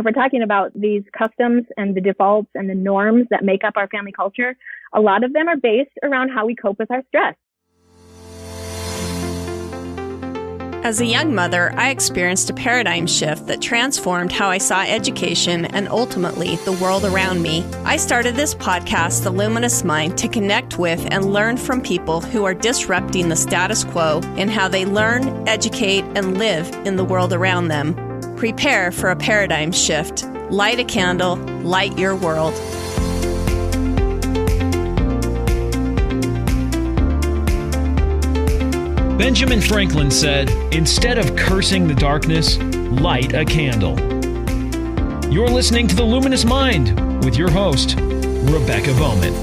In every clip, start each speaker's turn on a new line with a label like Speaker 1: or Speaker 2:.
Speaker 1: if we're talking about these customs and the defaults and the norms that make up our family culture, a lot of them are based around how we cope with our stress.
Speaker 2: As a young mother, I experienced a paradigm shift that transformed how I saw education and ultimately the world around me. I started this podcast, The Luminous Mind, to connect with and learn from people who are disrupting the status quo in how they learn, educate, and live in the world around them. Prepare for a paradigm shift. Light a candle, light your world.
Speaker 3: Benjamin Franklin said, "Instead of cursing the darkness, light a candle." You're listening to The Luminous Mind with your host, Rebecca Bowman.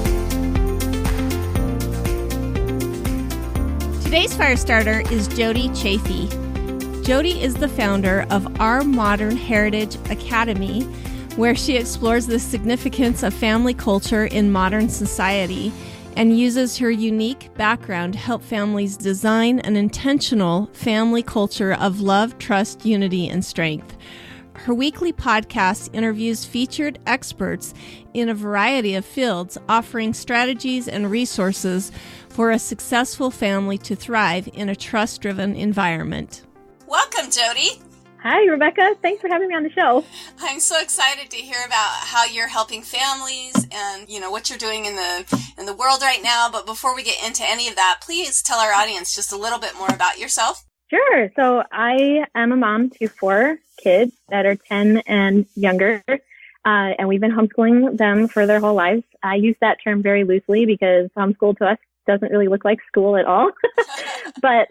Speaker 2: Today's Firestarter is Jodi Chaffee. Jodi is the founder of Our Modern Heritage Academy, where she explores the significance of family culture in modern society and uses her unique background to help families design an intentional family culture of love, trust, unity, and strength. Her weekly podcast interviews featured experts in a variety of fields, offering strategies and resources for a successful family to thrive in a trust-driven environment. Welcome, Jodi.
Speaker 1: Hi, Rebecca. Thanks for having me on the show.
Speaker 2: I'm so excited to hear about how you're helping families and, what you're doing in the world right now. But before we get into any of that, please tell our audience just a little bit more about yourself.
Speaker 1: Sure. So I am a mom to 4 kids that are 10 and younger, and we've been homeschooling them for their whole lives. I use that term very loosely because homeschool to us doesn't really look like school at all. But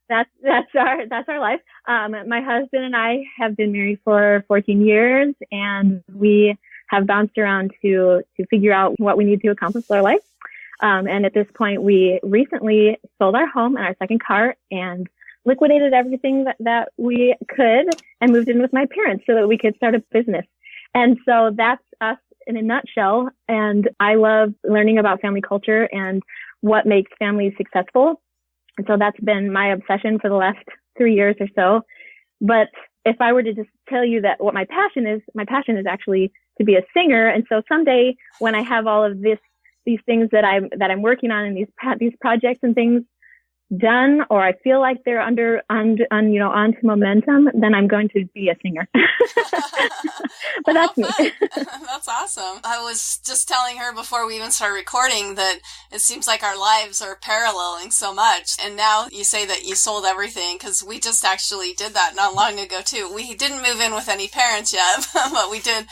Speaker 1: that's our life. My husband and I have been married for 14 years, and we have bounced around to figure out what we need to accomplish with our life. And at this point, we recently sold our home and our second car and liquidated everything that we could and moved in with my parents so that we could start a business. And so that's us in a nutshell. And I love learning about family culture and what makes families successful. And so that's been my obsession for the last 3 years or so. But if I were to just tell you that what my passion is actually to be a singer. And so someday when I have all of these things that I'm working on and these projects and things done, or I feel like they're onto momentum, then I'm going to be a singer. But that's me.
Speaker 2: That's awesome. I was just telling her before we even started recording that it seems like our lives are paralleling so much. And now you say that you sold everything, because we just actually did that not long ago too. We didn't move in with any parents yet, but we did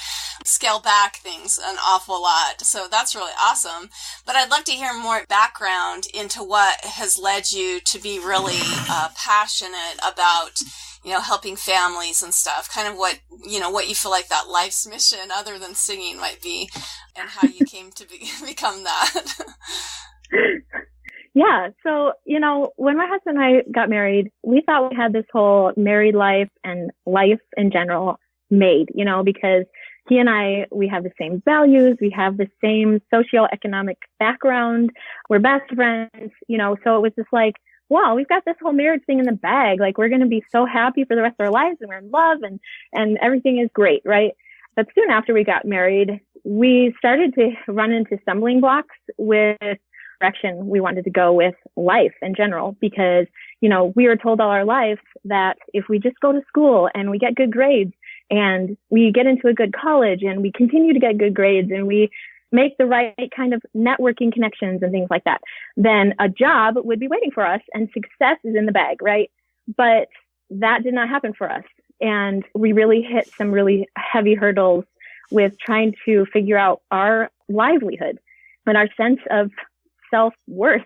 Speaker 2: scale back things an awful lot. So that's really awesome. But I'd love to hear more background into what has led you to be really passionate about, helping families and stuff, kind of what you feel like that life's mission other than singing might be, and how you came to become that.
Speaker 1: Yeah. So, when my husband and I got married, we thought we had this whole married life and life in general made, because he and I, we have the same values. We have the same socioeconomic background. We're best friends, so it was just like, wow, we've got this whole marriage thing in the bag. Like, we're going to be so happy for the rest of our lives, and we're in love, and everything is great, right? But soon after we got married, we started to run into stumbling blocks with direction we wanted to go with life in general, because, we were told all our life that if we just go to school and we get good grades and we get into a good college and we continue to get good grades and we make the right kind of networking connections and things like that, then a job would be waiting for us and success is in the bag, right? But that did not happen for us. And we really hit some really heavy hurdles with trying to figure out our livelihood and our sense of self-worth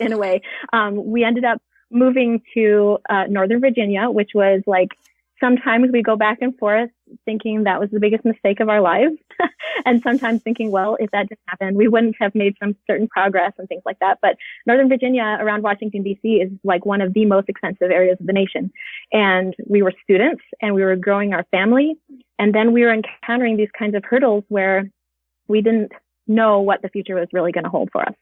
Speaker 1: in a way. We ended up moving to Northern Virginia, which was like, sometimes we go back and forth thinking that was the biggest mistake of our lives. And sometimes thinking, well, if that didn't happen, we wouldn't have made some certain progress and things like that. But Northern Virginia around Washington, D.C. is like one of the most expensive areas of the nation. And we were students and we were growing our family. And then we were encountering these kinds of hurdles where we didn't know what the future was really going to hold for us.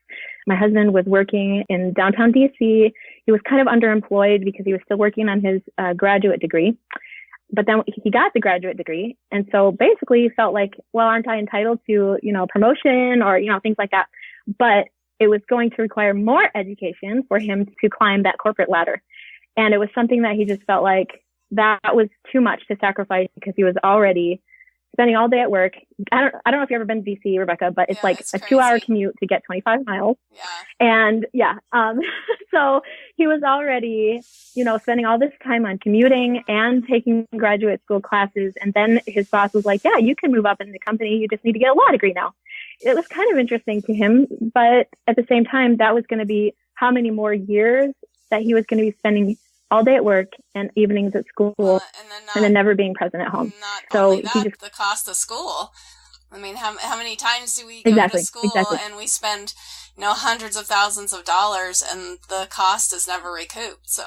Speaker 1: My husband was working in downtown D.C. He was kind of underemployed because he was still working on his graduate degree. but then he got the graduate degree. And so basically he felt like, well, aren't I entitled to, promotion or, things like that. But it was going to require more education for him to climb that corporate ladder. And it was something that he just felt like that was too much to sacrifice because he was already spending all day at work. I don't know if you've ever been to DC, Rebecca, but it's it's a 2-hour commute to get 25 miles.
Speaker 2: Yeah.
Speaker 1: And so he was already, spending all this time on commuting and taking graduate school classes. And then his boss was like, yeah, you can move up in the company. You just need to get a law degree now. It was kind of interesting to him, but at the same time, that was going to be how many more years that he was going to be spending all day at work and evenings at school, and then never being present at home.
Speaker 2: So he just the cost of school. I mean, how many times do we go to school and we spend, hundreds of thousands of dollars and the cost is never recouped? So,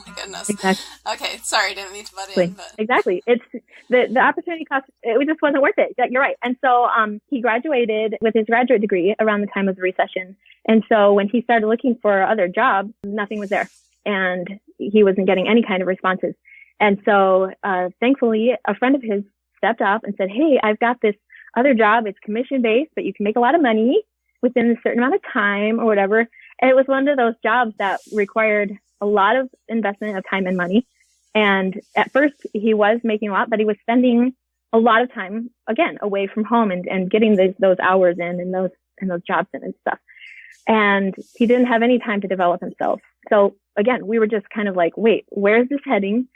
Speaker 2: my goodness.
Speaker 1: Exactly.
Speaker 2: Okay, sorry, didn't mean to butt in. But.
Speaker 1: Exactly. It's the opportunity cost. It just wasn't worth it. You're right. And so he graduated with his graduate degree around the time of the recession. And so when he started looking for other jobs, nothing was there. And he wasn't getting any kind of responses. And so, thankfully, a friend of his stepped up and said, hey, I've got this other job. It's commission based, but you can make a lot of money within a certain amount of time or whatever. And it was one of those jobs that required a lot of investment of time and money. And at first he was making a lot, but he was spending a lot of time, again, away from home and getting those hours in and those jobs in and stuff. And he didn't have any time to develop himself. So again, we were just kind of like, wait, where's this heading?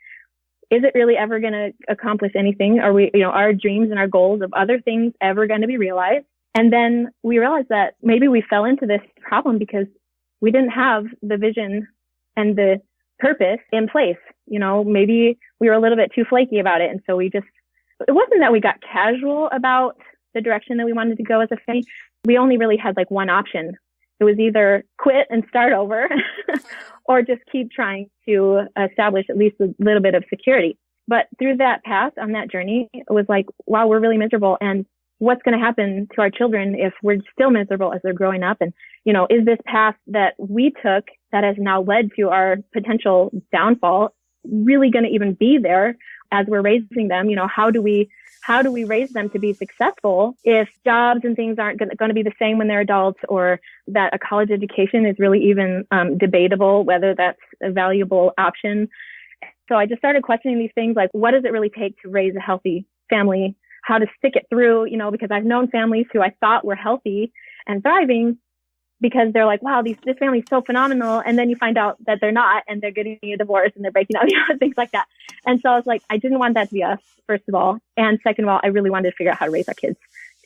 Speaker 1: Is it really ever going to accomplish anything? Are we, our dreams and our goals of other things ever going to be realized? And then we realized that maybe we fell into this problem because we didn't have the vision and the purpose in place. Maybe we were a little bit too flaky about it. And so it wasn't that we got casual about the direction that we wanted to go as a family. We only really had like one option. It was either quit and start over or just keep trying to establish at least a little bit of security. But through that path on that journey, it was like, wow, we're really miserable. And what's going to happen to our children if we're still miserable as they're growing up? And, is this path that we took that has now led to our potential downfall really going to even be there as we're raising them? How do we raise them to be successful if jobs and things aren't going to be the same when they're adults, or that a college education is really even debatable whether that's a valuable option? So I just started questioning these things like, what does it really take to raise a healthy family? How to stick it through, because I've known families who I thought were healthy and thriving because they're like, wow, this family is so phenomenal. And then you find out that they're not, and they're getting a divorce and they're breaking up, things like that. And so I was like, I didn't want that to be us, first of all. And second of all, I really wanted to figure out how to raise our kids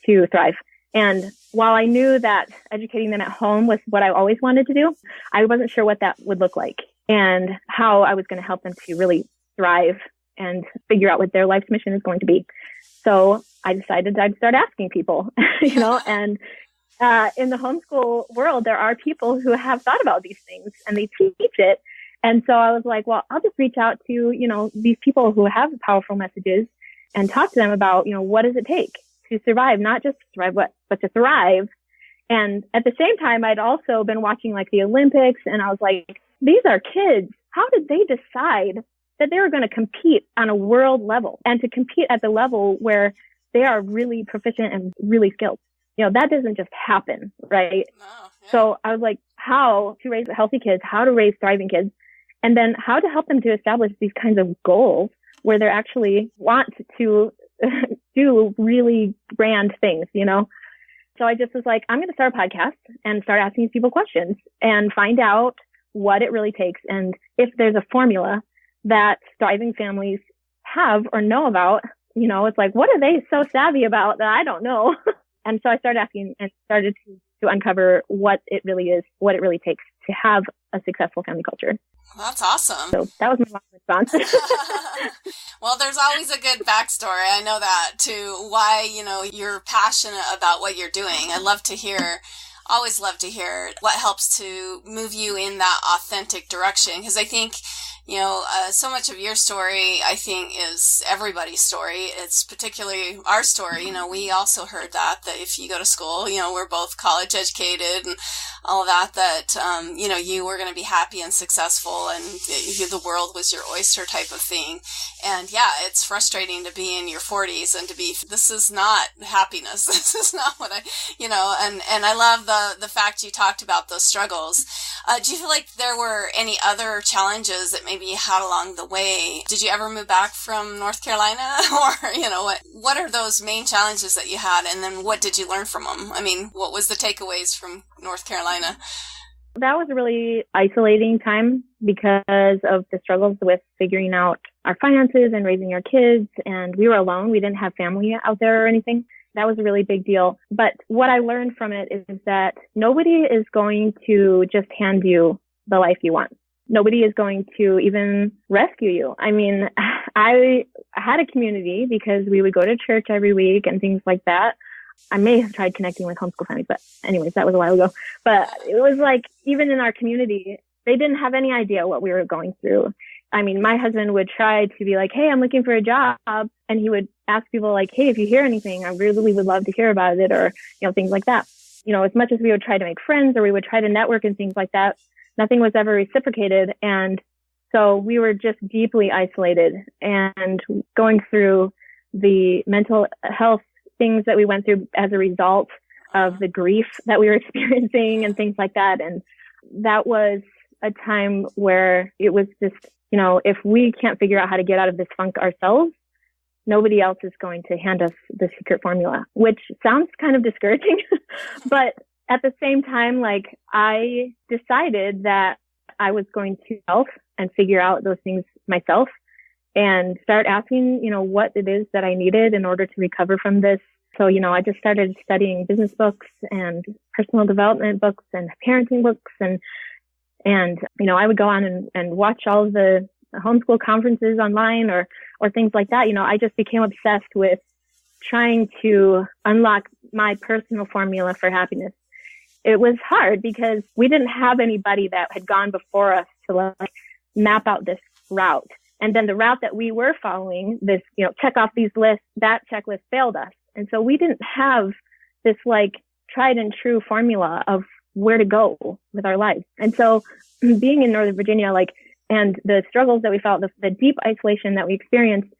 Speaker 1: to thrive. And while I knew that educating them at home was what I always wanted to do, I wasn't sure what that would look like and how I was going to help them to really thrive and figure out what their life's mission is going to be. So I decided I'd start asking people, and in the homeschool world, there are people who have thought about these things and they teach it. And so I was like, well, I'll just reach out to, these people who have powerful messages and talk to them about, what does it take to survive, not just to survive, but to thrive. And at the same time, I'd also been watching like the Olympics, and I was like, these are kids. How did they decide that they were going to compete on a world level and to compete at the level where they are really proficient and really skilled? That doesn't just happen, right? Oh, yeah. So I was like, how to raise healthy kids, how to raise thriving kids, and then how to help them to establish these kinds of goals where they actually want to do really grand things, So I just was like, I'm going to start a podcast and start asking people questions and find out what it really takes. And if there's a formula that thriving families have or know about, it's like, what are they so savvy about that I don't know? And so I started asking and started to uncover what it really is, what it really takes to have a successful family culture.
Speaker 2: Well, that's awesome.
Speaker 1: So that was my response.
Speaker 2: Well, there's always a good backstory. I know that to why, you're passionate about what you're doing. I'd love to hear always love to hear what helps to move you in that authentic direction. Because I think, so much of your story, I think, is everybody's story. It's particularly our story. We also heard that if you go to school, we're both college educated and all of that, you were going to be happy and successful and the world was your oyster type of thing. And yeah, it's frustrating to be in your 40s and to be, this is not happiness. This is not what and I love the fact you talked about those struggles. Do you feel like there were any other challenges that maybe you had along the way? Did you ever move back from North Carolina? Or, what are those main challenges that you had? And then what did you learn from them? I mean, what was the takeaways from North Carolina?
Speaker 1: That was a really isolating time because of the struggles with figuring out our finances and raising our kids. And we were alone. We didn't have family out there or anything. That was a really big deal. But what I learned from it is that nobody is going to just hand you the life you want. Nobody is going to even rescue you. I mean, I had a community because we would go to church every week and things like that. I may have tried connecting with homeschool families, but anyways, that was a while ago. But it was like, even in our community, they didn't have any idea what we were going through. I mean, my husband would try to be like, hey, I'm looking for a job. And he would ask people like, hey, if you hear anything, I really would love to hear about it, or, things like that. As much as we would try to make friends or we would try to network and things like that, nothing was ever reciprocated. And so we were just deeply isolated and going through the mental health things that we went through as a result of the grief that we were experiencing and things like that. And that was a time where it was just, if we can't figure out how to get out of this funk ourselves, nobody else is going to hand us the secret formula, which sounds kind of discouraging. But at the same time, like, I decided that I was going to self and figure out those things myself and start asking, what it is that I needed in order to recover from this. So, I just started studying business books and personal development books and parenting books. And I would go on and watch all of the homeschool conferences online or things like that. I just became obsessed with trying to unlock my personal formula for happiness. It was hard because we didn't have anybody that had gone before us to map out this route. And then the route that we were following, this, check off these lists, that checklist failed us. And so we didn't have this tried and true formula of where to go with our lives. And so being in Northern Virginia, and the struggles that we felt, the deep isolation that we experienced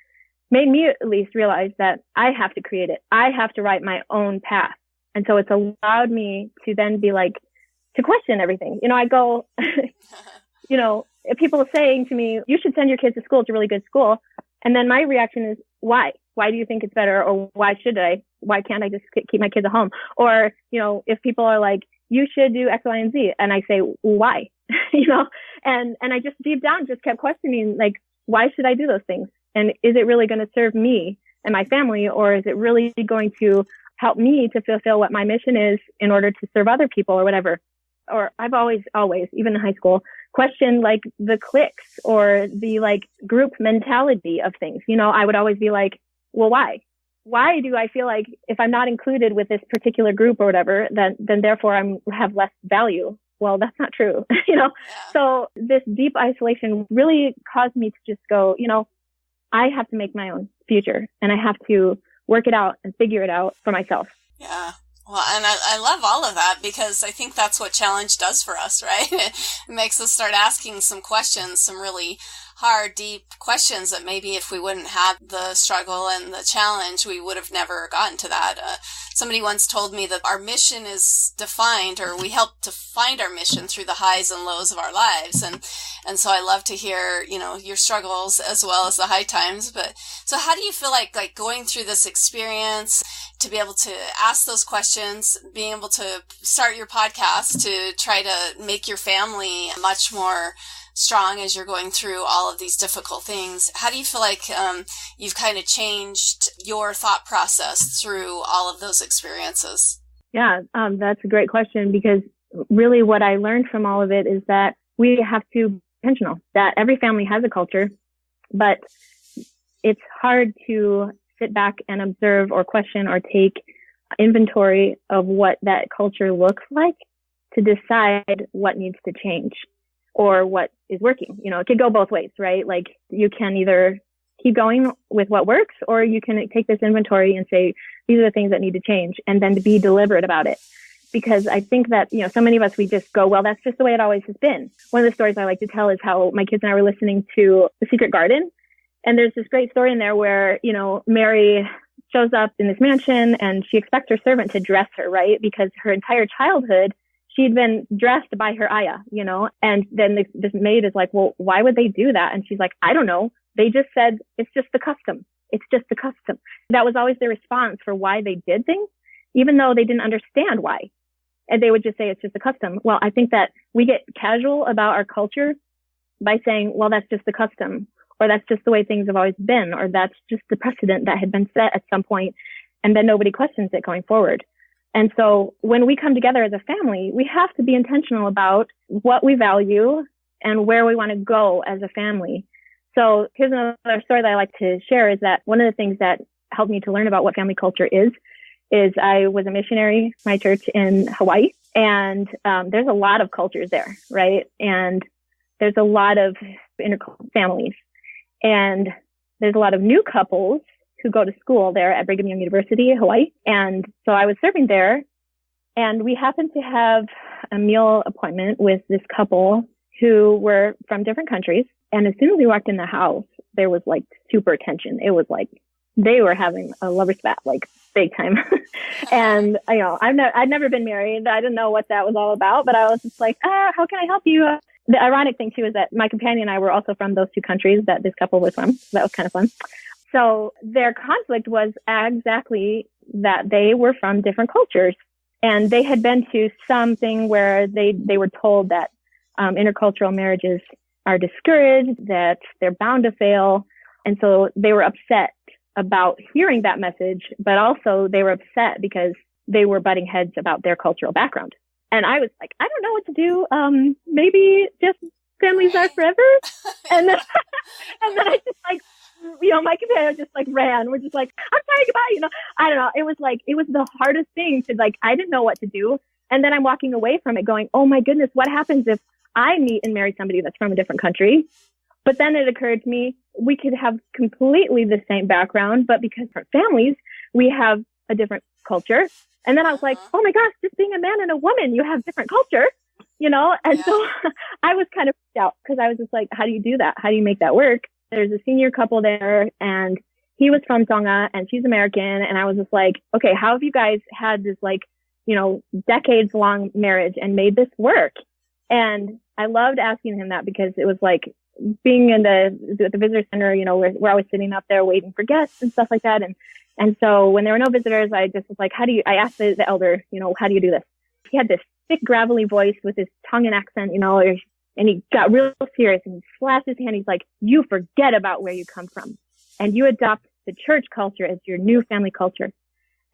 Speaker 1: made me at least realize that I have to create it. I have to write my own path. And so it's allowed me to then be to question everything. I go, if people are saying to me, you should send your kids to school, it's a really good school. And then my reaction is, why? Why do you think it's better? Or why should I? Why can't I just keep my kids at home? Or, if people are like, you should do X, Y, and Z. And I say, why? And I just deep down just kept questioning, why should I do those things? And is it really going to serve me and my family? Or is it really going to help me to fulfill what my mission is in order to serve other people or whatever? Or I've always, even in high school, questioned the cliques or the group mentality of things. I would always be like, well, why? Why do I feel like if I'm not included with this particular group or whatever, then therefore have less value? Well, that's not true. So this deep isolation really caused me to just go, I have to make my own future and I have to work it out and figure it out for myself.
Speaker 2: Yeah. Well, and I love all of that because I think that's what challenge does for us, right? It makes us start asking some questions, some really hard, deep questions that maybe if we wouldn't have the struggle and the challenge, we would have never gotten to that. Somebody once told me that our mission is defined, or we help to find our mission through the highs and lows of our lives. And so I love to hear, your struggles as well as the high times. But so how do you feel like going through this experience to be able to ask those questions, being able to start your podcast to try to make your family much more strong as you're going through all of these difficult things? How do you feel like you've kind of changed your thought process through all of those experiences?
Speaker 1: Yeah, that's a great question, because really what I learned from all of it is that we have to be intentional, that every family has a culture, but it's hard to sit back and observe or question or take inventory of what that culture looks like to decide what needs to change or what is working. You know, it could go both ways, right? Like you can either keep going with what works, or you can take this inventory and say, these are the things that need to change, and then to be deliberate about it. Because I think that, you know, so many of us, we just go, well, that's just the way it always has been. One of the stories I like to tell is how my kids and I were listening to The Secret Garden. And there's this great story in there where, you know, Mary shows up in this mansion and she expects her servant to dress her, right? Because her entire childhood, she'd been dressed by her ayah, you know, and then this maid is like, well, why would they do that? And she's like, I don't know. They just said, it's just the custom. It's just the custom. That was always their response for why they did things, even though they didn't understand why. And they would just say, it's just a custom. Well, I think that we get casual about our culture by saying, well, that's just the custom, or that's just the way things have always been, or that's just the precedent that had been set at some point, and then nobody questions it going forward. And so when we come together as a family, we have to be intentional about what we value and where we want to go as a family. So here's another story that I like to share, is that one of the things that helped me to learn about what family culture is I was a missionary, my church in Hawaii, and there's a lot of cultures there, right? And there's a lot of families, and there's a lot of new couples who go to school there at Brigham Young University, Hawaii. And so I was serving there, and we happened to have a meal appointment with this couple who were from different countries. And as soon as we walked in the house, there was like super tension. It was like they were having a lover spat, like big time. And, you know, I'd never been married. I didn't know what that was all about, but I was just like, how can I help you? The ironic thing too is that my companion and I were also from those two countries that this couple was from. So that was kind of fun. So their conflict was exactly that they were from different cultures, and they had been to something where they were told that intercultural marriages are discouraged, that they're bound to fail. And so they were upset about hearing that message, but also they were upset because they were butting heads about their cultural background. And I was like, I don't know what to do. Maybe just families are forever. And then I just like, you know, my companion just like ran. We're just like, I'm sorry, goodbye. You know, I don't know. It was the hardest thing to like, I didn't know what to do. And then I'm walking away from it going, oh my goodness, what happens if I meet and marry somebody that's from a different country? But then it occurred to me, we could have completely the same background, but because we're families, we have a different culture. And then I was like, oh my gosh, just being a man and a woman, you have different culture, you know? And so I was kind of freaked out because I was just like, how do you do that? How do you make that work? There's a senior couple there, and he was from Tonga and she's American. And I was just like, okay, how have you guys had this like, you know, decades long marriage and made this work? And I loved asking him that because it was like being in the visitor center, you know, we're always sitting up there waiting for guests and stuff like that. And so when there were no visitors, I just was like, I asked the elder, you know, how do you do this? He had this thick, gravelly voice with his Tongan accent, you know, and he got real serious and he slapped his hand. He's like, you forget about where you come from and you adopt the church culture as your new family culture.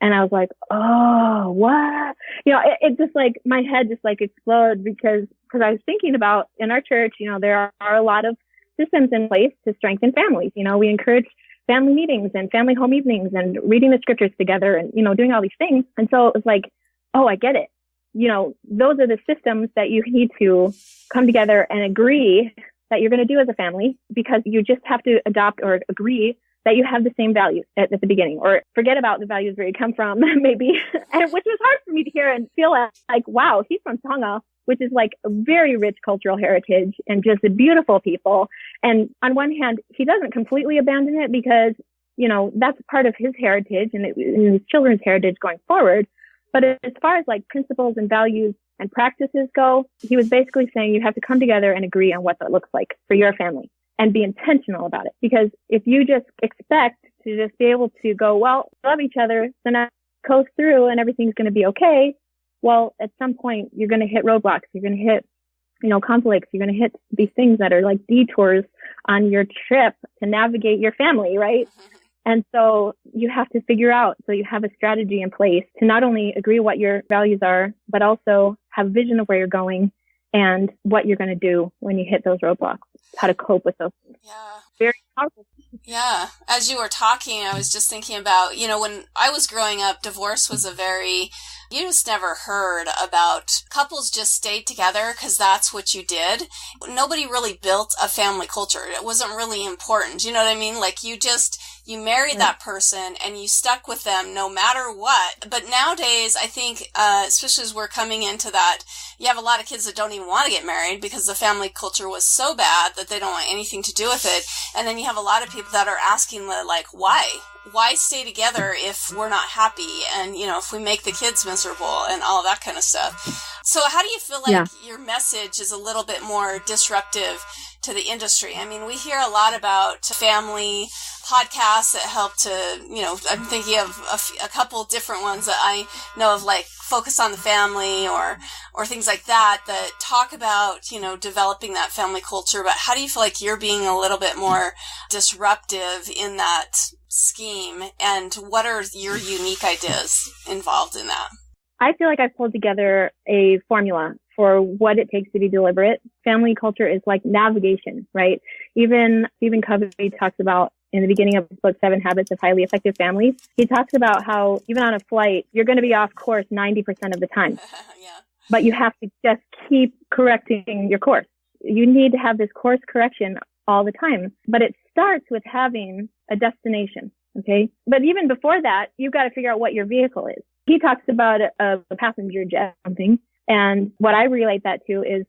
Speaker 1: And I was like, oh, what? You know, it just like, my head just like exploded because I was thinking about in our church, you know, there are a lot of systems in place to strengthen families. You know, we encourage family meetings and family home evenings and reading the scriptures together and, you know, doing all these things. And so it was like, oh, I get it. You know, those are the systems that you need to come together and agree that you're going to do as a family, because you just have to adopt or agree that you have the same values at the beginning, or forget about the values where you come from, maybe, and which was hard for me to hear and feel like, wow, he's from Tonga, which is like a very rich cultural heritage and just a beautiful people. And on one hand, he doesn't completely abandon it because, you know, that's part of his heritage and his children's heritage going forward. But as far as like principles and values and practices go, he was basically saying you have to come together and agree on what that looks like for your family and be intentional about it. Because if you just expect to just be able to go, well, love each other, so now coast through and everything's going to be okay. Well, at some point you're going to hit roadblocks. You're going to hit, you know, conflicts. You're going to hit these things that are like detours on your trip to navigate your family, right? And so you have to figure out, so you have a strategy in place to not only agree what your values are, but also have vision of where you're going and what you're going to do when you hit those roadblocks, how to cope with those.
Speaker 2: Yeah.
Speaker 1: Very powerful.
Speaker 2: Yeah. As you were talking, I was just thinking about, when I was growing up, divorce was you just never heard about couples just stayed together because that's what you did. Nobody really built a family culture. It wasn't really important. You know what I mean? Like you married that person and you stuck with them no matter what. But nowadays, I think, especially as we're coming into that, you have a lot of kids that don't even want to get married because the family culture was so bad that they don't want anything to do with it. And then you have a lot of people that are asking, why? Why stay together if we're not happy and, if we make the kids miserable and all that kind of stuff. So how do you feel like your message is a little bit more disruptive to the industry? I mean, we hear a lot about family podcasts that help to, I'm thinking of a couple different ones that I know of, like Focus on the Family or things like that talk about, developing that family culture. But how do you feel like you're being a little bit more disruptive in that scheme, and what are your unique ideas involved in that?
Speaker 1: I feel like I've pulled together a formula for what it takes to be deliberate. Family culture is like navigation, right? Even Stephen Covey talks about in the beginning of his book, 7 Habits of Highly Effective Families. He talks about how even on a flight, you're going to be off course 90% of the time.
Speaker 2: Yeah.
Speaker 1: But you have to just keep correcting your course. You need to have this course correction all the time. But it starts with having a destination, okay? But even before that, you've got to figure out what your vehicle is. He talks about a passenger jet or something. And what I relate that to is,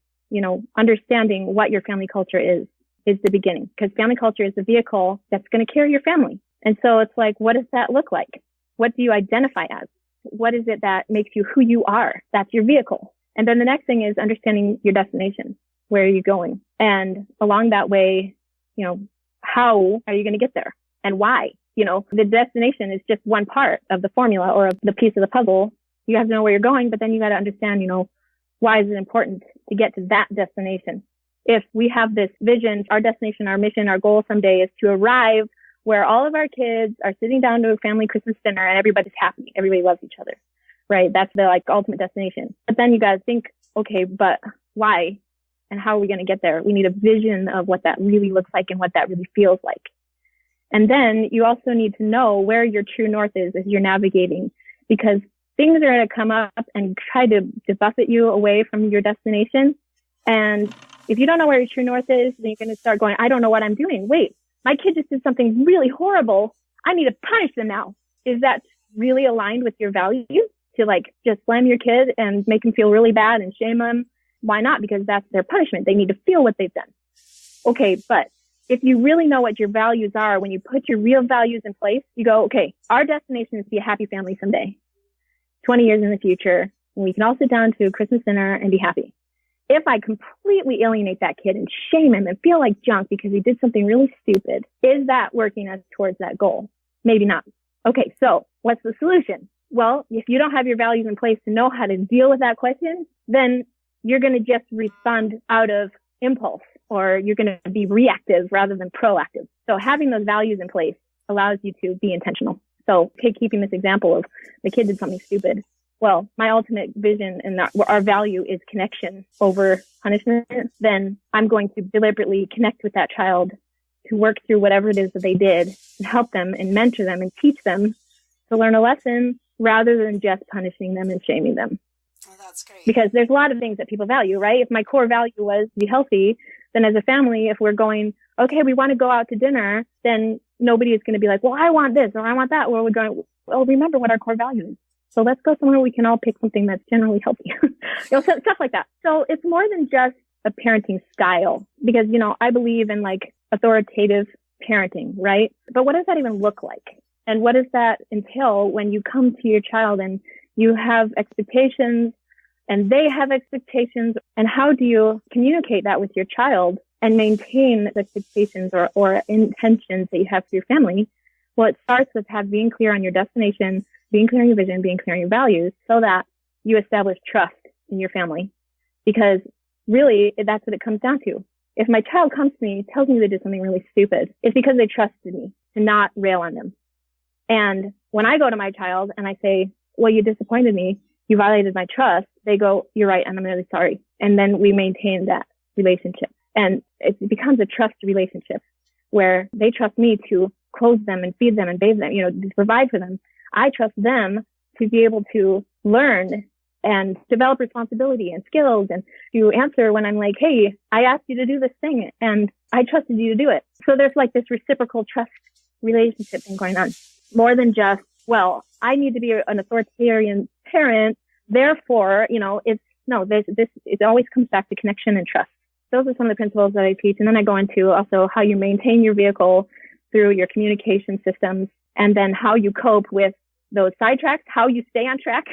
Speaker 1: understanding what your family culture is the beginning. Because family culture is the vehicle that's going to carry your family. And so it's like, what does that look like? What do you identify as? What is it that makes you who you are? That's your vehicle. And then the next thing is understanding your destination. Where are you going? And along that way, how are you going to get there? And why? The destination is just one part of the formula or of the piece of the puzzle. You have to know where you're going, but then you got to understand, why is it important to get to that destination? If we have this vision, our destination, our mission, our goal someday is to arrive where all of our kids are sitting down to a family Christmas dinner and everybody's happy. Everybody loves each other, right? That's the ultimate destination. But then you got to think, okay, but why? And how are we going to get there? We need a vision of what that really looks like and what that really feels like. And then you also need to know where your true north is as you're navigating, because things are going to come up and try to buffet you away from your destination. And if you don't know where your true north is, then you're going to start going, I don't know what I'm doing. Wait, my kid just did something really horrible. I need to punish them now. Is that really aligned with your values to just slam your kid and make them feel really bad and shame them? Why not? Because that's their punishment. They need to feel what they've done. Okay, but if you really know what your values are, when you put your real values in place, you go, okay, our destination is to be a happy family someday, 20 years in the future, and we can all sit down to a Christmas dinner and be happy. If I completely alienate that kid and shame him and feel like junk because he did something really stupid, is that working us towards that goal? Maybe not. Okay, so what's the solution? Well, if you don't have your values in place to know how to deal with that question, then you're going to just respond out of impulse, or you're going to be reactive rather than proactive. So having those values in place allows you to be intentional. So keeping this example of the kid did something stupid. Well, my ultimate vision and our value is connection over punishment. Then I'm going to deliberately connect with that child to work through whatever it is that they did and help them and mentor them and teach them to learn a lesson rather than just punishing them and shaming them.
Speaker 2: Oh, that's great.
Speaker 1: Because there's a lot of things that people value, right? If my core value was to be healthy, then as a family, if we're going, okay, we want to go out to dinner, then nobody is going to be like, well, I want this or I want that. Well, we're going, well, remember what our core value is. So let's go somewhere we can all pick something that's generally healthy. Stuff like that. So it's more than just a parenting style because, I believe in authoritative parenting, right? But what does that even look like? And what does that entail when you come to your child and you have expectations and they have expectations? And how do you communicate that with your child and maintain the expectations or intentions that you have for your family? Well, it starts with being clear on your destination, being clear on your vision, being clear on your values so that you establish trust in your family. Because really, that's what it comes down to. If my child comes to me, tells me they did something really stupid, it's because they trusted me to not rail on them. And when I go to my child and I say, well, you disappointed me, you violated my trust, they go, you're right, and I'm really sorry. And then we maintain that relationship. And it becomes a trust relationship. where they trust me to clothe them and feed them and bathe them, to provide for them. I trust them to be able to learn and develop responsibility and skills and to answer when I'm like, hey, I asked you to do this thing and I trusted you to do it. So there's like this reciprocal trust relationship thing going on, more than just, well, I need to be an authoritarian parent. Therefore, it always comes back to connection and trust. Those are some of the principles that I teach. And then I go into also how you maintain your vehicle through your communication systems, and then how you cope with those sidetracks, how you stay on track.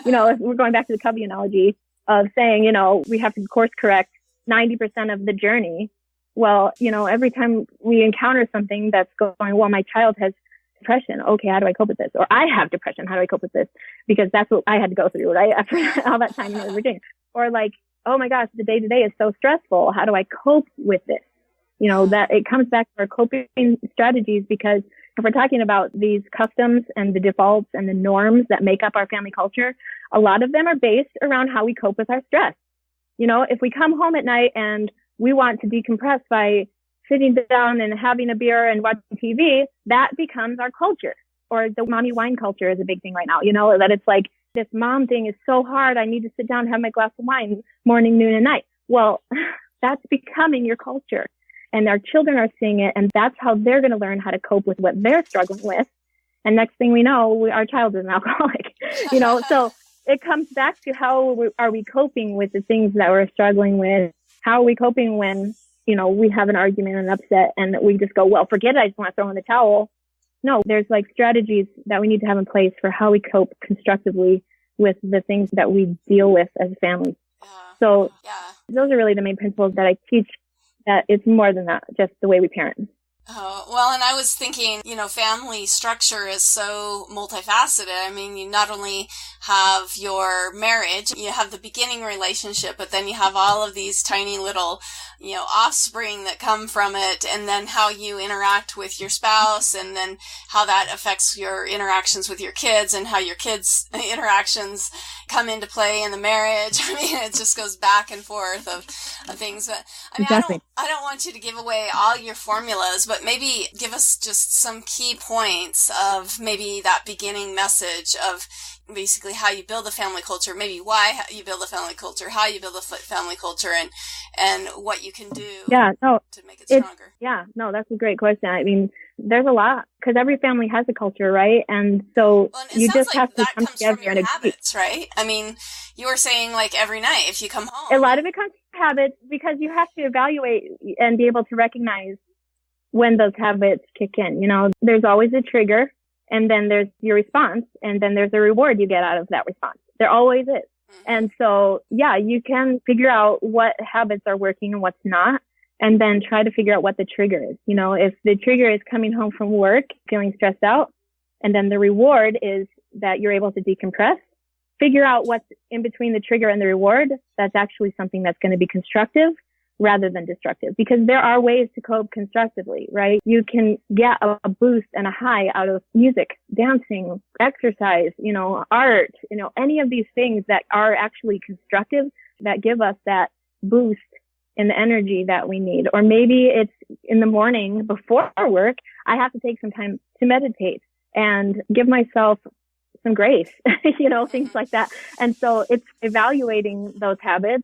Speaker 1: We're going back to the Covey analogy of saying, we have to course correct 90% of the journey. Well, every time we encounter something that's going, well, my child has depression. Okay, how do I cope with this? Or I have depression. How do I cope with this? Because that's what I had to go through, right? After all that time in Virginia. Or like, oh my gosh, the day to day is so stressful. How do I cope with this? That it comes back to our coping strategies, because if we're talking about these customs and the defaults and the norms that make up our family culture, a lot of them are based around how we cope with our stress. If we come home at night and we want to decompress by sitting down and having a beer and watching TV, that becomes our culture. Or the mommy wine culture is a big thing right now, that it's like, this mom thing is so hard. I need to sit down and have my glass of wine morning, noon, and night. Well, that's becoming your culture. And our children are seeing it, and that's how they're going to learn how to cope with what they're struggling with. And next thing we know, our child is an alcoholic, so it comes back to how are we coping with the things that we're struggling with? How are we coping when, we have an argument and upset and we just go, well, forget it. I just want to throw in the towel. No, there's like strategies that we need to have in place for how we cope constructively with the things that we deal with as a family. So those are really the main principles that I teach, that it's more than that, just the way we parent.
Speaker 2: Oh, well, and I was thinking, family structure is so multifaceted. I mean, you not only have your marriage, you have the beginning relationship, but then you have all of these tiny little, offspring that come from it, and then how you interact with your spouse, and then how that affects your interactions with your kids, and how your kids' interactions come into play in the marriage. I mean, it just goes back and forth of things. But I mean, exactly. I don't want you to give away all your formulas, but maybe give us just some key points of maybe that beginning message of basically how you build a family culture, maybe why you build a family culture, how you build a family culture, and what you can do to make it stronger.
Speaker 1: That's a great question. I mean, there's a lot, because every family has a culture, right? And so you just have to come together and
Speaker 2: habits, right? I mean, you were saying like every night if you come home.
Speaker 1: A lot of it comes from habits, because you have to evaluate and be able to recognize when those habits kick in. There's always a trigger, and then there's your response, and then there's a reward you get out of that response. There always is. And so, you can figure out what habits are working and what's not, and then try to figure out what the trigger is. If the trigger is coming home from work, feeling stressed out, and then the reward is that you're able to decompress, figure out what's in between the trigger and the reward. That's actually something that's going to be constructive rather than destructive, because there are ways to cope constructively, right? You can get a boost and a high out of music, dancing, exercise, art, any of these things that are actually constructive, that give us that boost in the energy that we need. Or maybe it's in the morning before work, I have to take some time to meditate and give myself some grace, things like that. And so it's evaluating those habits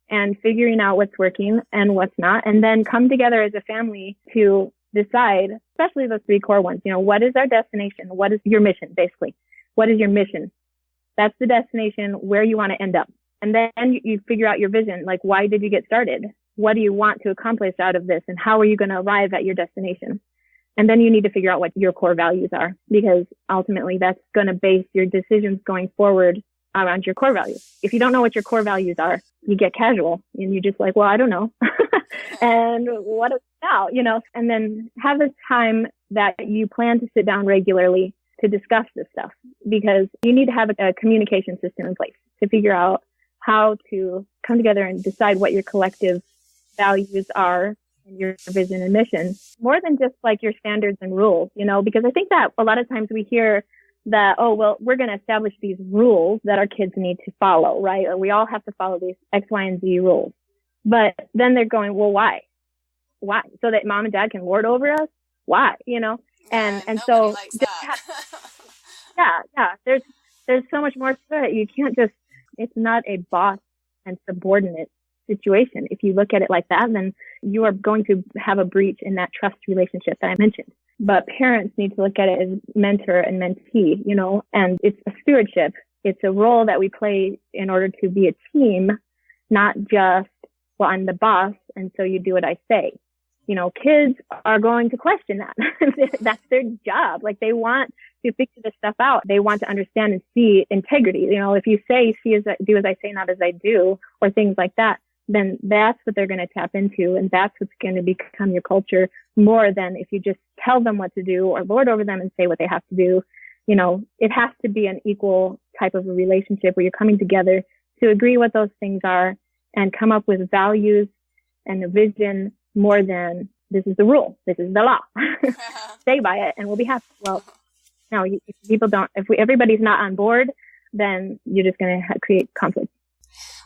Speaker 1: and figuring out what's working and what's not, and then come together as a family to decide, especially those three core ones. What is our destination? What is your mission, basically? What is your mission? That's the destination, where you want to end up. And then you figure out your vision, like, why did you get started? What do you want to accomplish out of this? And how are you going to arrive at your destination? And then you need to figure out what your core values are, because ultimately that's going to base your decisions going forward around your core values. If you don't know what your core values are, you get casual and you're just like, well, I don't know. And what about, and then have this time that you plan to sit down regularly to discuss this stuff, because you need to have a communication system in place to figure out how to come together and decide what your collective values are and your vision and mission, more than just like your standards and rules, because I think that a lot of times we hear that, oh, well, we're going to establish these rules that our kids need to follow, right? Or we all have to follow these X, Y, and Z rules. But then they're going, well, why? Why? So that mom and dad can lord over us? Why? And so
Speaker 2: likes that.
Speaker 1: yeah, there's so much more to it. You can't just, it's not a boss and subordinate situation. If you look at it like that, then you are going to have a breach in that trust relationship that I mentioned. But parents need to look at it as mentor and mentee, and it's a stewardship. It's a role that we play in order to be a team, not just, well, I'm the boss, and so you do what I say. Kids are going to question that. That's their job. Like, they want to figure this stuff out. They want to understand and see integrity. If you say, do as I say, not as I do, or things like that, then that's what they're going to tap into. And that's what's going to become your culture, more than if you just tell them what to do or lord over them and say what they have to do. It has to be an equal type of a relationship where you're coming together to agree what those things are and come up with values and a vision, more than this is the rule, this is the law. Stay by it and we'll be happy. Well, no, if people don't, everybody's not on board, then you're just going to create conflict.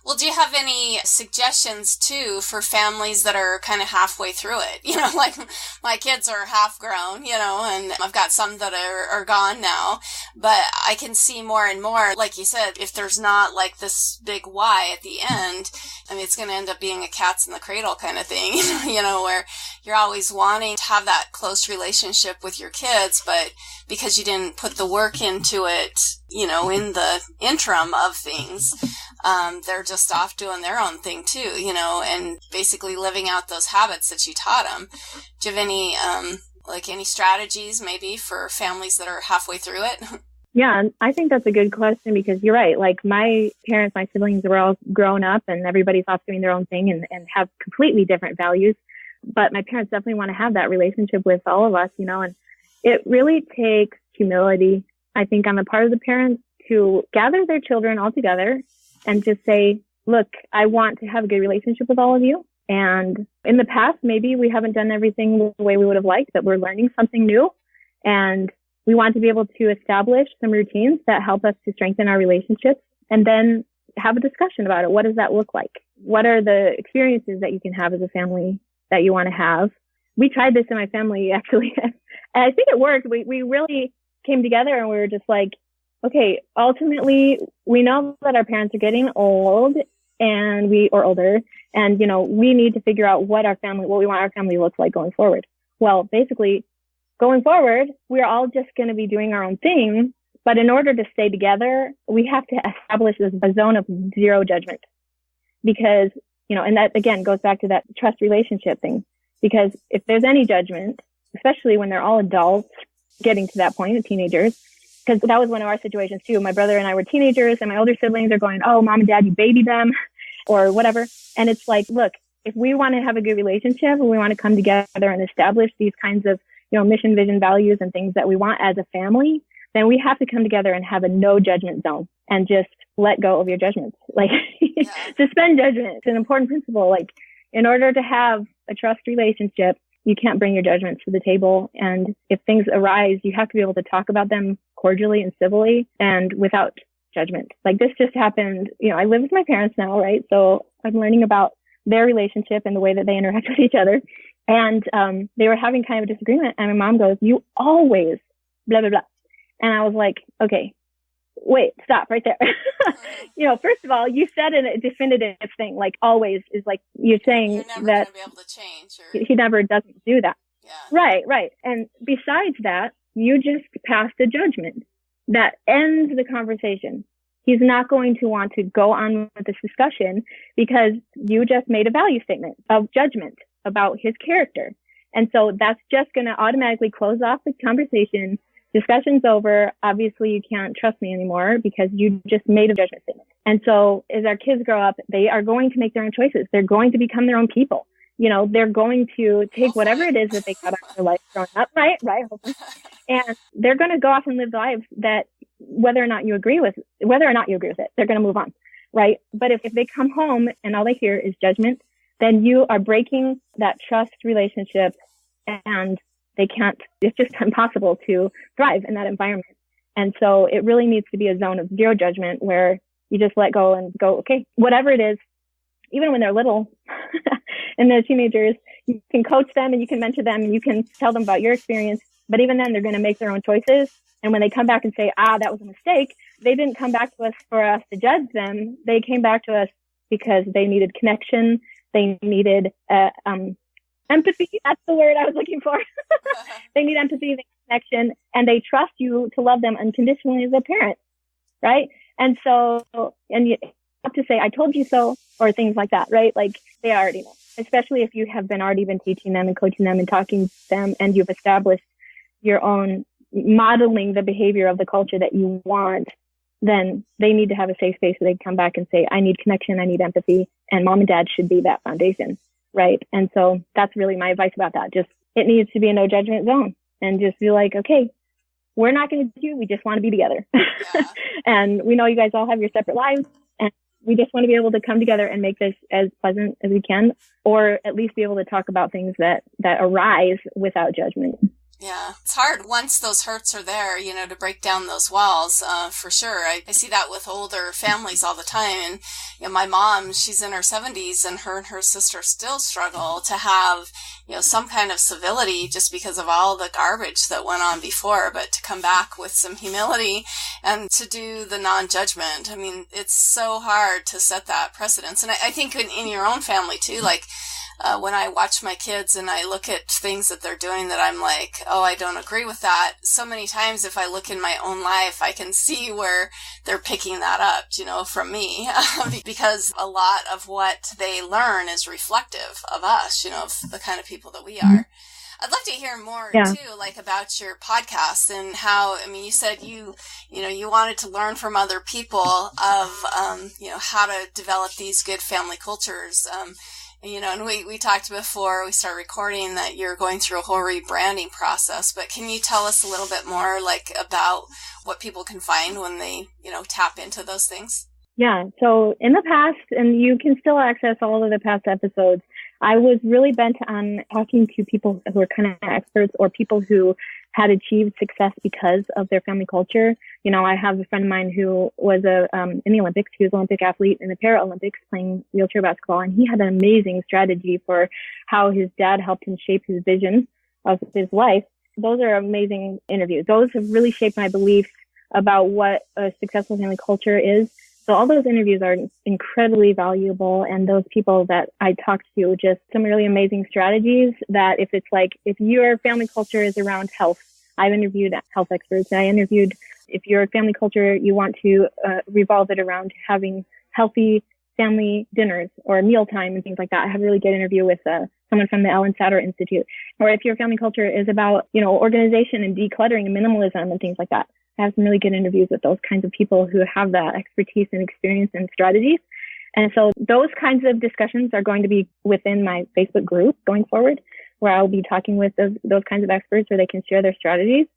Speaker 2: Well, do you have any suggestions, too, for families that are kind of halfway through it? Like my kids are half grown, and I've got some that are gone now. But I can see more and more, like you said, if there's not like this big why at the end, it's going to end up being a cat's in the cradle kind of thing, where you're always wanting to have that close relationship with your kids, but because you didn't put the work into it, in the interim of things, they're just off doing their own thing too, and basically living out those habits that you taught them. Do you have any, any strategies maybe for families that are halfway through it?
Speaker 1: Yeah, I think that's a good question, because you're right. Like, my parents, my siblings were all grown up and everybody's off doing their own thing and have completely different values. But my parents definitely want to have that relationship with all of us, and it really takes humility, I think, on the part of the parents to gather their children all together and just say, look, I want to have a good relationship with all of you. And in the past, maybe we haven't done everything the way we would have liked, but we're learning something new. And we want to be able to establish some routines that help us to strengthen our relationships, and then have a discussion about it. What does that look like? What are the experiences that you can have as a family that you want to have? We tried this in my family, actually, and I think it worked. We really came together and we were just like, okay, ultimately, we know that our parents are getting old or older, and, we need to figure out what we want our family to look like going forward. Well, basically, going forward, we're all just going to be doing our own thing. But in order to stay together, we have to establish a zone of zero judgment, because, and that again goes back to that trust relationship thing, because if there's any judgment, especially when they're all adults getting to that point, teenagers, because that was one of our situations too. My brother and I were teenagers, and my older siblings are going, oh, mom and dad, you babied them or whatever. And it's like, look, if we want to have a good relationship and we want to come together and establish these kinds of, mission, vision, values, and things that we want as a family, then we have to come together and have a no judgment zone and just let go of your judgments. Like, suspend judgment. It's an important principle. Like, in order to have a trust relationship, you can't bring your judgments to the table. And if things arise, you have to be able to talk about them cordially and civilly and without judgment. Like, this just happened. I live with my parents now, right? So I'm learning about their relationship and the way that they interact with each other. And they were having kind of a disagreement. And my mom goes, you always blah, blah, blah. And I was like, okay, wait, stop right there. First of all, you said in a definitive thing, like always is like, you're saying
Speaker 2: you're never
Speaker 1: that
Speaker 2: gonna be able to change,
Speaker 1: he never doesn't do that.
Speaker 2: Yeah.
Speaker 1: Right. And besides that, you just passed a judgment that ends the conversation. He's not going to want to go on with this discussion because you just made a value statement of judgment about his character. And so that's just going to automatically close off the conversation. Discussion's over. Obviously, you can't trust me anymore because you just made a judgment statement. And so as our kids grow up, they are going to make their own choices. They're going to become their own people. They're going to take whatever it is that they got out of their life growing up. Right. Hopefully. And they're going to go off and live lives that whether or not you agree with it, they're going to move on. Right. But if they come home and all they hear is judgment, then you are breaking that trust relationship, and it's just impossible to thrive in that environment. And so it really needs to be a zone of zero judgment where you just let go and go, okay, whatever it is, even when they're little and they're teenagers, you can coach them and you can mentor them and you can tell them about your experience. But even then, they're going to make their own choices. And when they come back and say, that was a mistake, they didn't come back to us for us to judge them. They came back to us because they needed connection. They needed empathy. That's the word I was looking for. They need empathy, they need connection, and they trust you to love them unconditionally as a parent, right? And so, and you have to say, I told you so, or things like that, right? Like they already know, especially if you have already been teaching them and coaching them and talking to them, and you've established your own modeling the behavior of the culture that you want, then they need to have a safe space where they can come back and say, I need connection, I need empathy, and mom and dad should be that foundation, right? And so that's really my advice about that. Just, it needs to be a no judgment zone, and just be like, okay, we're not going to do, we just want to be together. Yeah. And we know you guys all have your separate lives, and we just want to be able to come together and make this as pleasant as we can, or at least be able to talk about things that arise without judgment.
Speaker 2: Yeah, it's hard once those hurts are there, to break down those walls, for sure. I see that with older families all the time. And, my mom, she's in her 70s, and her sister still struggle to have, some kind of civility just because of all the garbage that went on before, but to come back with some humility and to do the non-judgment. I mean, it's so hard to set that precedence. And I think in your own family too, like, when I watch my kids and I look at things that they're doing that I'm like, I don't agree with that. So many times if I look in my own life, I can see where they're picking that up, from me, because a lot of what they learn is reflective of us, of the kind of people that we are. I'd love to hear more too, like about your podcast and how, you said you wanted to learn from other people of, how to develop these good family cultures. And we talked before we started recording that you're going through a whole rebranding process, but can you tell us a little bit more about what people can find when they, tap into those things?
Speaker 1: Yeah. So in the past, and you can still access all of the past episodes, I was really bent on talking to people who are kind of experts, or people who had achieved success because of their family culture. I have a friend of mine who was in the Olympics. He was an Olympic athlete in the Paralympics playing wheelchair basketball, and he had an amazing strategy for how his dad helped him shape his vision of his life. Those are amazing interviews. Those have really shaped my beliefs about what a successful family culture is. So all those interviews are incredibly valuable, and those people that I talked to, just some really amazing strategies that if your family culture is around health, I've interviewed health experts. I interviewed, if your family culture, you want to revolve it around having healthy family dinners or mealtime and things like that. I had a really good interview with someone from the Ellen Satter Institute. Or if your family culture is about, organization and decluttering and minimalism and things like that, I have some really good interviews with those kinds of people who have that expertise and experience and strategies. And so those kinds of discussions are going to be within my Facebook group going forward, where I'll be talking with those kinds of experts where they can share their strategies.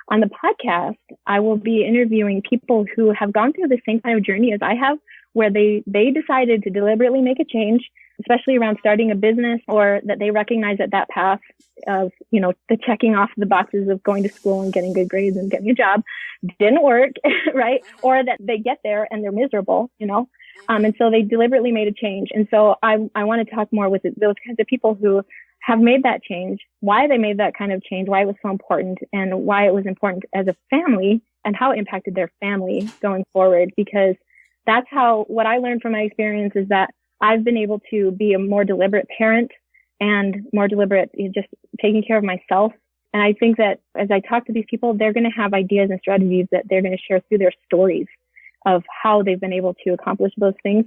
Speaker 1: On the podcast, I will be interviewing people who have gone through the same kind of journey as I have, where they decided to deliberately make a change, especially around starting a business, or that they recognize that path of, the checking off the boxes of going to school and getting good grades and getting a job didn't work, right? Or that they get there and they're miserable, and so they deliberately made a change. And so I want to talk more with those kinds of people who have made that change, why they made that kind of change, why it was so important, and why it was important as a family, and how it impacted their family going forward. Because that's what I learned from my experience is that I've been able to be a more deliberate parent and more deliberate in just taking care of myself. And I think that as I talk to these people, they're going to have ideas and strategies that they're going to share through their stories of how they've been able to accomplish those things.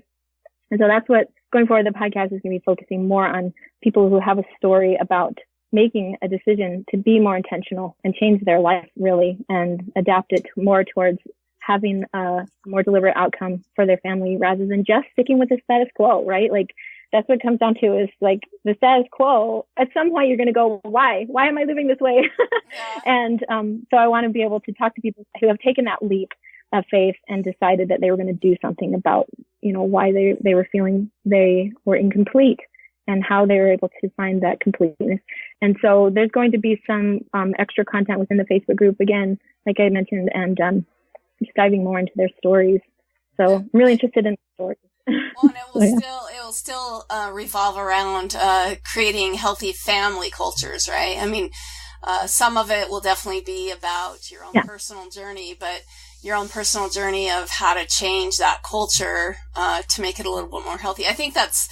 Speaker 1: And so that's what, going forward, the podcast is going to be focusing more on people who have a story about making a decision to be more intentional and change their life, really, and adapt it more towards having a more deliberate outcome for their family rather than just sticking with the status quo, right? Like, that's what it comes down to, is like the status quo. At some point, you're going to go, why? Why am I living this way? Yeah. And so I want to be able to talk to people who have taken that leap of faith and decided that they were going to do something about, why they were feeling they were incomplete and how they were able to find that completeness. And so there's going to be some extra content within the Facebook group, again, like I mentioned, and just diving more into their stories. So I'm really interested in the stories.
Speaker 2: Well, and it will it'll still revolve around creating healthy family cultures, right? I mean, some of it will definitely be about your own personal journey, but your own personal journey of how to change that culture to make it a little bit more healthy. I think that's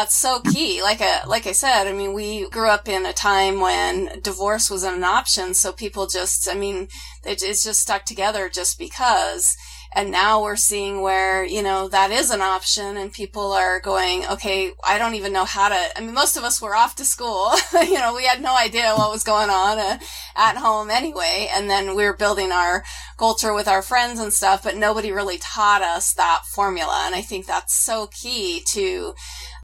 Speaker 2: so key. Like I said, I mean, we grew up in a time when divorce wasn't an option, so people just, I mean, it's just stuck together just because. And now we're seeing where, you know, that is an option and people are going, okay, I don't even know how to, I mean, most of us were off to school. You know, we had no idea what was going on at home anyway. And then we were building our culture with our friends and stuff, but nobody really taught us that formula. And I think that's so key to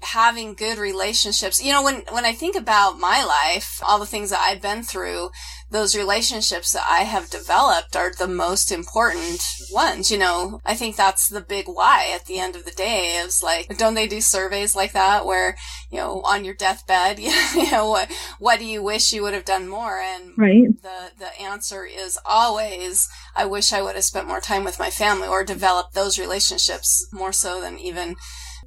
Speaker 2: having good relationships. You know, when I think about my life, all the things that I've been through, those relationships that I have developed are the most important ones. You know, I think that's the big why at the end of the day is like, don't they do surveys like that where, you know, on your deathbed, you know, what do you wish you would have done more? And the answer is always, I wish I would have spent more time with my family or developed those relationships more so than even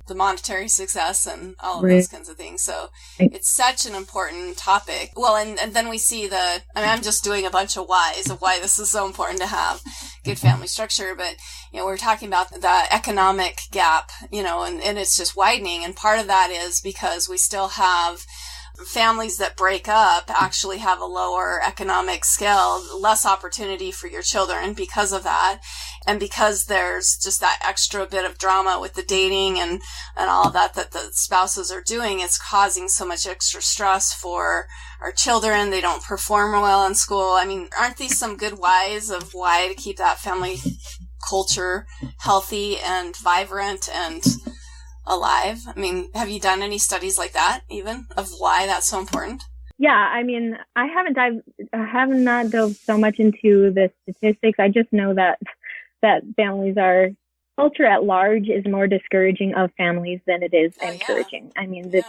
Speaker 2: the monetary success and all of those kinds of things. So it's such an important topic. Well, and then we see I'm just doing a bunch of whys of why this is so important to have good family structure. But, you know, we're talking about the economic gap, you know, and it's just widening. And part of that is because we still have families that break up actually have a lower economic scale, less opportunity for your children because of that. And because there's just that extra bit of drama with the dating and all of that the spouses are doing, it's causing so much extra stress for our children. They don't perform well in school. I mean, aren't these some good whys of why to keep that family culture healthy and vibrant and alive? I mean, have you done any studies like that even of why that's so important?
Speaker 1: Yeah, I mean, I have not dove so much into the statistics. I just know that culture at large is more discouraging of families than it is encouraging. I mean, the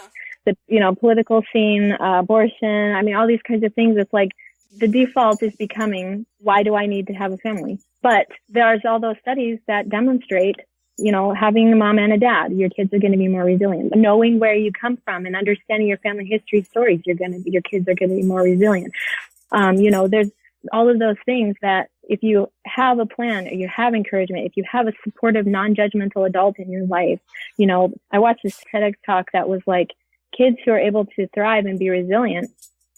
Speaker 1: you know, political scene, abortion, I mean, all these kinds of things. It's like the default is becoming, why do I need to have a family? But there's all those studies that demonstrate, you know, having a mom and a dad, your kids are going to be more resilient. Knowing where you come from and understanding your family history stories, your kids are going to be more resilient. You know, there's all of those things that if you have a plan or you have encouragement, if you have a supportive, non-judgmental adult in your life, you know, I watched this TEDx talk that was like, kids who are able to thrive and be resilient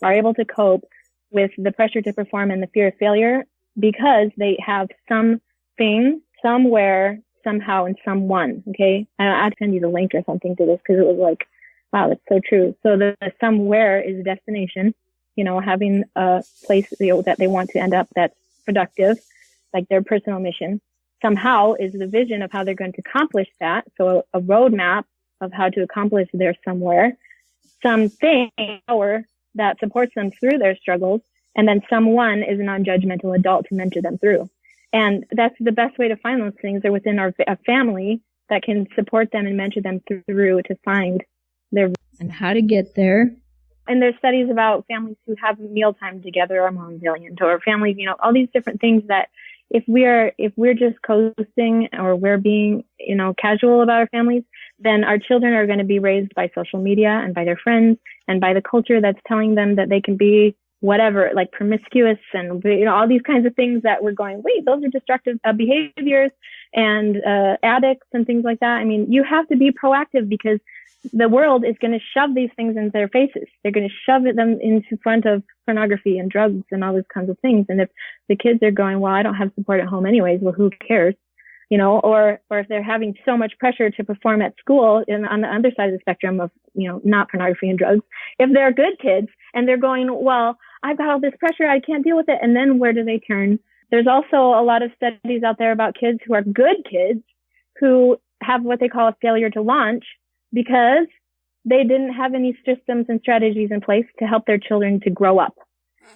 Speaker 1: are able to cope with the pressure to perform and the fear of failure because they have something, somewhere, somehow, and someone. Okay. I'd send you the link or something to this because it was like, wow, that's so true. So the somewhere is a destination, you know, having a place that they want to end up that's productive, like their personal mission. Somehow is the vision of how they're going to accomplish that. So a roadmap of how to accomplish their somewhere, something or that supports them through their struggles. And then someone is a non-judgmental adult to mentor them through. And that's the best way to find those things are within a family that can support them and mentor them through to find their.
Speaker 4: And how to get there.
Speaker 1: And there's studies about families who have mealtime together are more resilient, or families, you know, all these different things that if we're just coasting or we're being, you know, casual about our families, then our children are going to be raised by social media and by their friends and by the culture that's telling them that they can be whatever, like promiscuous and, you know, all these kinds of things that we're going, wait, those are destructive behaviors and addicts and things like that. I mean, you have to be proactive because the world is going to shove these things into their faces. They're going to shove them into front of pornography and drugs and all those kinds of things. And if the kids are going, well, I don't have support at home anyways, well, who cares? You know, or if they're having so much pressure to perform at school and on the other side of the spectrum of, you know, not pornography and drugs, if they're good kids and they're going, well, I've got all this pressure, I can't deal with it. And then where do they turn? There's also a lot of studies out there about kids who are good kids who have what they call a failure to launch because they didn't have any systems and strategies in place to help their children to grow up.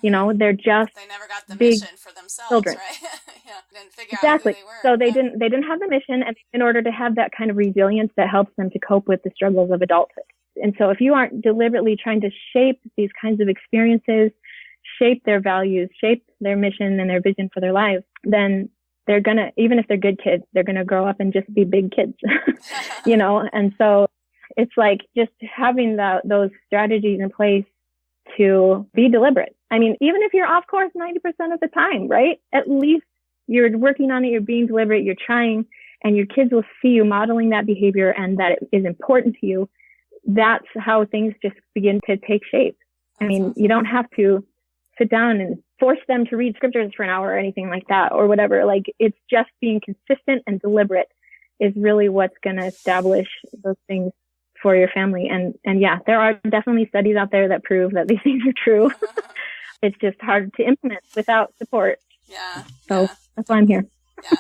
Speaker 1: You know, they're just
Speaker 2: they never got the mission for themselves,
Speaker 1: children.
Speaker 2: Right? Yeah, didn't figure
Speaker 1: exactly.
Speaker 2: out who they were.
Speaker 1: So they didn't have the mission, and in order to have that kind of resilience that helps them to cope with the struggles of adulthood. And so if you aren't deliberately trying to shape these kinds of experiences, shape their values, shape their mission and their vision for their lives, then they're gonna, even if they're good kids, they're gonna grow up and just be big kids, you know. And so It's like just having those strategies in place to be deliberate. I mean, even if you're off course 90% of the time, right? At least you're working on it, you're being deliberate, you're trying, and your kids will see you modeling that behavior and that it is important to you. That's how things just begin to take shape. I mean, you don't have to sit down and force them to read scriptures for an hour or anything like that or whatever. Like, it's just being consistent and deliberate is really what's going to establish those things for your family. And yeah, there are definitely studies out there that prove that these things are true. It's just hard to implement without support.
Speaker 2: Yeah.
Speaker 1: So that's why I'm here.
Speaker 2: Yeah.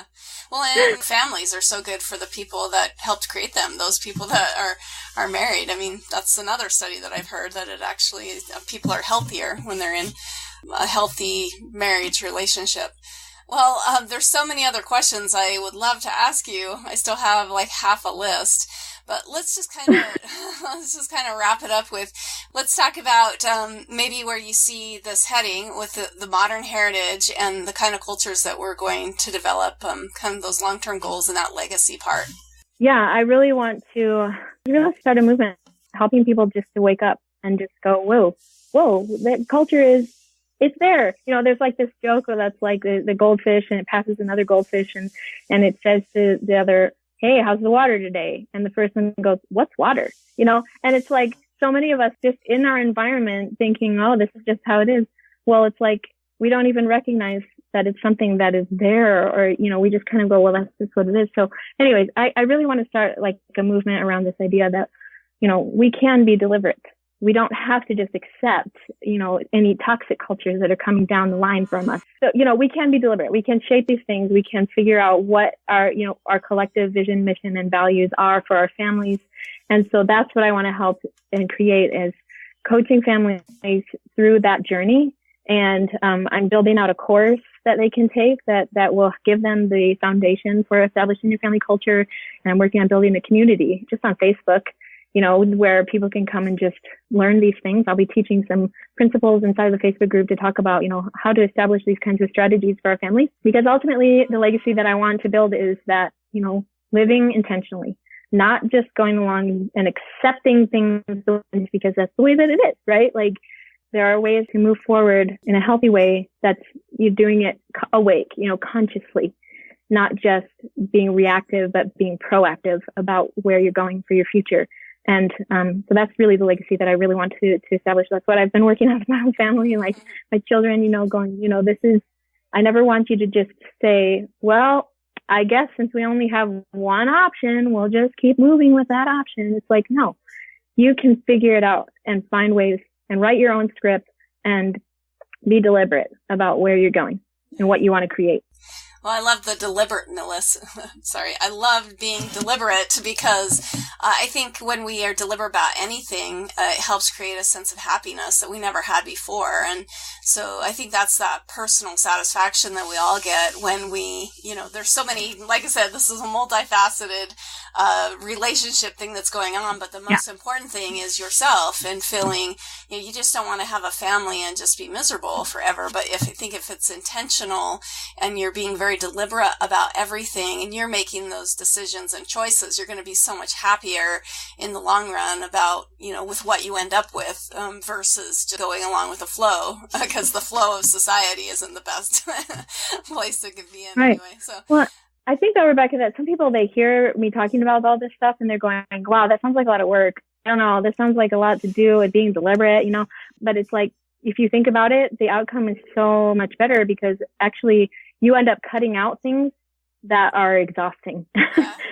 Speaker 2: Well, and families are so good for the people that helped create them, those people that are married. I mean, that's another study that I've heard, that it actually, people are healthier when they're in a healthy marriage relationship. Well, there's so many other questions I would love to ask you. I still have like half a list, but let's just kind of wrap it up with, let's talk about maybe where you see this heading with the modern heritage and the kind of cultures that we're going to develop, kind of those long-term goals and that legacy part.
Speaker 1: Yeah, I really want to start a movement helping people just to wake up and just go, whoa, that culture it's there. You know, there's like this joke that's like the goldfish, and it passes another goldfish, and it says to the other, hey, how's the water today? And the first one goes, what's water? You know, and it's like so many of us just in our environment thinking, oh, this is just how it is. Well, it's like we don't even recognize that it's something that is there, or, you know, we just kind of go, well, that's just what it is. So anyways, I really want to start like a movement around this idea that, you know, we can be deliberate. We don't have to just accept, you know, any toxic cultures that are coming down the line from us. So, you know, we can be deliberate. We can shape these things. We can figure out what our, you know, our collective vision, mission, and values are for our families. And so that's what I want to help and create, is coaching families through that journey. And I'm building out a course that they can take that will give them the foundation for establishing your family culture. And I'm working on building a community just on Facebook, you know, where people can come and just learn these things. I'll be teaching some principles inside the Facebook group to talk about, you know, how to establish these kinds of strategies for our families. Because ultimately, the legacy that I want to build is that, you know, living intentionally, not just going along and accepting things because that's the way that it is, right? Like, there are ways to move forward in a healthy way that's you're doing it awake, you know, consciously, not just being reactive, but being proactive about where you're going for your future. And so that's really the legacy that I really want to establish. That's what I've been working on with my own family and like my children, you know, going, you know, I never want you to just say, well, I guess since we only have one option, we'll just keep moving with that option. It's like, no, you can figure it out and find ways and write your own script and be deliberate about where you're going and what you want to create.
Speaker 2: Well, I love the deliberateness. Sorry. I love being deliberate because I think when we are deliberate about anything, it helps create a sense of happiness that we never had before. And so I think that's that personal satisfaction that we all get when we, you know, there's so many, like I said, this is a multifaceted relationship thing that's going on. But the most important thing is yourself and feeling, you know, you just don't want to have a family and just be miserable forever. But if it's intentional and you're being very deliberate about everything and you're making those decisions and choices, you're going to be so much happier in the long run about, you know, with what you end up with versus just going along with the flow, because the flow of society isn't the best place to be in anyway. So, well,
Speaker 1: I think though, Rebecca, that some people, they hear me talking about all this stuff and they're going, wow, that sounds like a lot of work. I don't know, this sounds like a lot to do with being deliberate, you know, but it's like, if you think about it, the outcome is so much better because actually you end up cutting out things that are exhausting.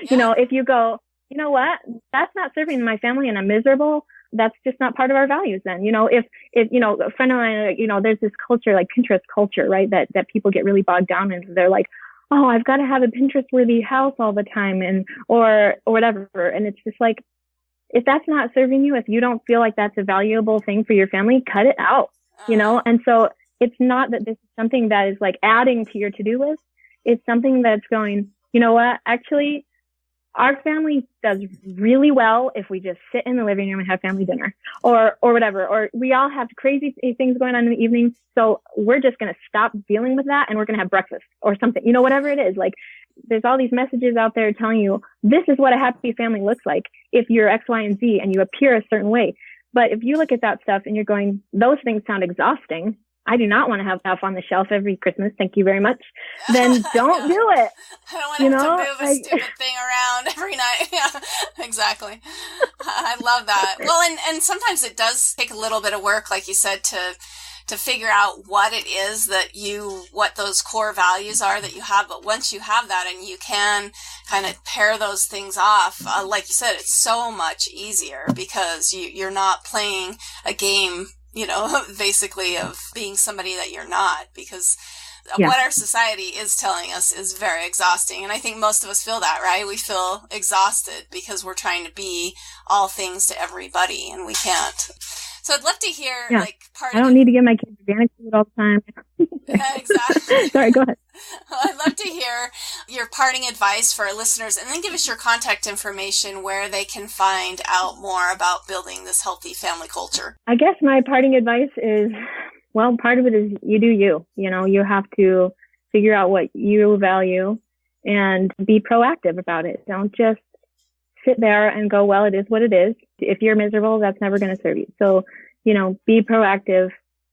Speaker 1: You know, if you go, you know what, that's not serving my family and I'm miserable, that's just not part of our values then. You know, if you know, a friend of mine, you know, there's this culture, like Pinterest culture, right, that people get really bogged down into. They're like, oh, I've got to have a Pinterest-worthy house all the time and or whatever. And it's just like, if that's not serving you, if you don't feel like that's a valuable thing for your family, cut it out, you know? And so it's not that this is something that is like adding to your to-do list. It's something that's going, you know what, actually, our family does really well if we just sit in the living room and have family dinner or whatever. Or we all have crazy things going on in the evening. So we're just going to stop dealing with that and we're going to have breakfast or something, you know, whatever it is. Like, there's all these messages out there telling you this is what a happy family looks like. if you're X, Y, and Z and you appear a certain way. But if you look at that stuff and you're going, those things sound exhausting. I do not want to have stuff on the shelf every Christmas. Thank you very much. Then don't do it.
Speaker 2: I don't want to have to move a stupid thing around every night. Yeah, exactly. I love that. Well, and sometimes it does take a little bit of work, like you said, to figure out what it is what those core values are that you have. But once you have that and you can kind of pair those things off, like you said, it's so much easier because you're not playing a game, basically of being somebody that you're not, because what our society is telling us is very exhausting. And I think most of us feel that, right? We feel exhausted because we're trying to be all things to everybody and we can't. So I'd love to hear,
Speaker 1: I don't need to give my kids advantage food all the time.
Speaker 2: Yeah, exactly.
Speaker 1: Sorry, go ahead.
Speaker 2: Well, I'd love to hear your parting advice for our listeners, and then give us your contact information where they can find out more about building this healthy family culture.
Speaker 1: I guess my parting advice is, well, part of it is you do you. You have to figure out what you value and be proactive about it. Don't just sit there and go, well, it is what it is. If you're miserable, that's never going to serve you. So, be proactive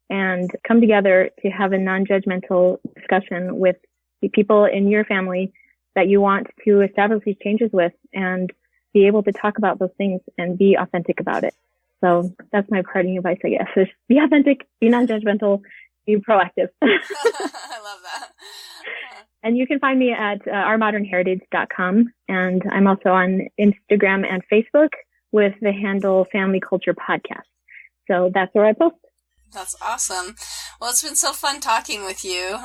Speaker 1: and come together to have a non-judgmental discussion with the people in your family that you want to establish these changes with, and be able to talk about those things and be authentic about it. So that's my parting advice, I guess, is be authentic, be non-judgmental, be proactive.
Speaker 2: I love that.
Speaker 1: And you can find me at ourmodernheritage.com. And I'm also on Instagram and Facebook with the handle Family Culture Podcast. So that's where I post.
Speaker 2: That's awesome. Well, it's been so fun talking with you.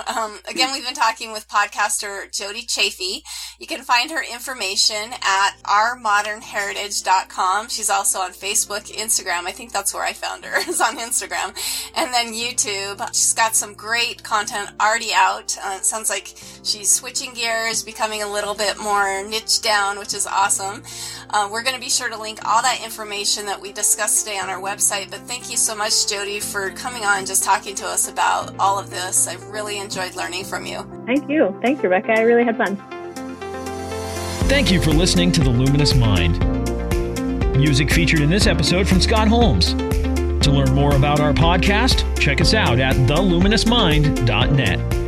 Speaker 2: Again, we've been talking with podcaster Jodi Chaffee. You can find her information at ourmodernheritage.com. She's also on Facebook, Instagram. I think that's where I found her, is on Instagram. And then YouTube. She's got some great content already out. It sounds like she's switching gears, becoming a little bit more niche down, which is awesome. We're going to be sure to link all that information that we discussed today on our website. But thank you so much, Jodi, for coming on and just talking to us about all of this. I've really enjoyed learning from you.
Speaker 1: Thank you. Thanks, Rebecca. I really had fun.
Speaker 3: Thank you for listening to The Luminous Mind. Music featured in this episode from Scott Holmes. To learn more about our podcast, check us out at theluminousmind.net.